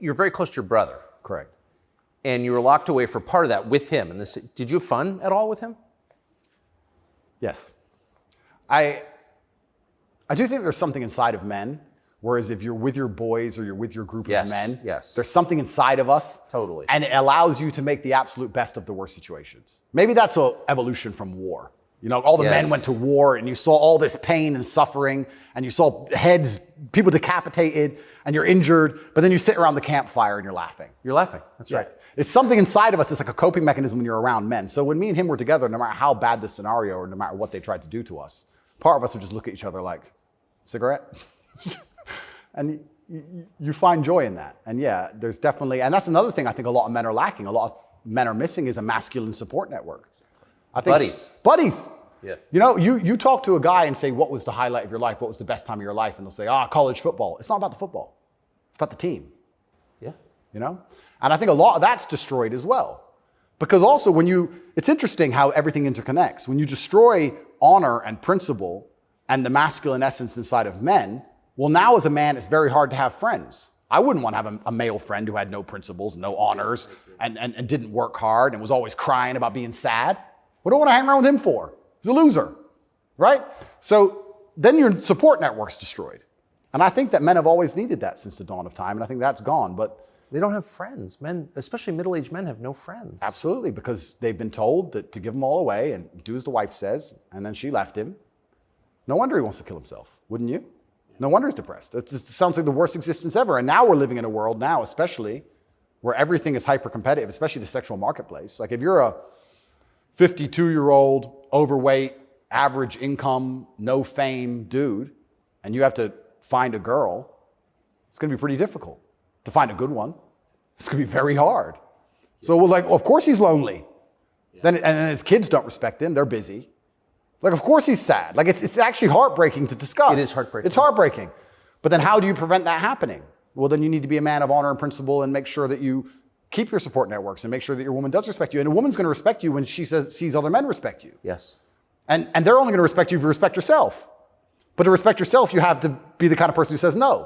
you're very close to your brother. Correct. And you were locked away for part of that with him. And did you have fun at all with him? Yes. I do think there's something inside of men, whereas if you're with your boys or you're with your group of men, there's something inside of us. Totally. And it allows you to make the absolute best of the worst situations. Maybe that's an evolution from war. You know, all the men went to war and you saw all this pain and suffering and you saw heads, people decapitated and you're injured, but then you sit around the campfire and you're laughing. You're laughing. That's right. It's something inside of us. It's like a coping mechanism when you're around men. So when me and him were together, no matter how bad the scenario or no matter what they tried to do to us, part of us would just look at each other like, cigarette? And you find joy in that. And yeah, there's definitely, and that's another thing I think a lot of men are lacking. A lot of men are missing is a masculine support network. I think buddies. Yeah. You know, you talk to a guy and say, what was the highlight of your life? What was the best time of your life? And they'll say, college football. It's not about the football. It's about the team. Yeah. You know? And I think a lot of that's destroyed as well. Because also it's interesting how everything interconnects. When you destroy honor and principle and the masculine essence inside of men, well, now as a man, it's very hard to have friends. I wouldn't want to have a male friend who had no principles, no honors, and didn't work hard and was always crying about being sad. What do I want to hang around with him for? He's a loser, right? So then your support network's destroyed. And I think that men have always needed that since the dawn of time, and I think that's gone. But they don't have friends. Men, especially middle-aged men, have no friends. Absolutely, because they've been told that to give them all away and do as the wife says, and then she left him. No wonder he wants to kill himself, wouldn't you? No wonder he's depressed. It sounds like the worst existence ever. And now we're living in a world now, especially, where everything is hyper-competitive, especially the sexual marketplace. Like if you're a 52-year-old, overweight, average income, no fame dude, and you have to find a girl, it's going to be pretty difficult to find a good one. It's going to be very hard. So we're like, well, of course he's lonely. Then and his kids don't respect him. They're busy. Like, of course he's sad. Like, it's actually heartbreaking to discuss. It is heartbreaking. It's heartbreaking. But then how do you prevent that happening? Well, then you need to be a man of honor and principle and make sure that you keep your support networks and make sure that your woman does respect you. And a woman's going to respect you when she sees other men respect you. Yes. And they're only going to respect you if you respect yourself. But to respect yourself, you have to be the kind of person who says no.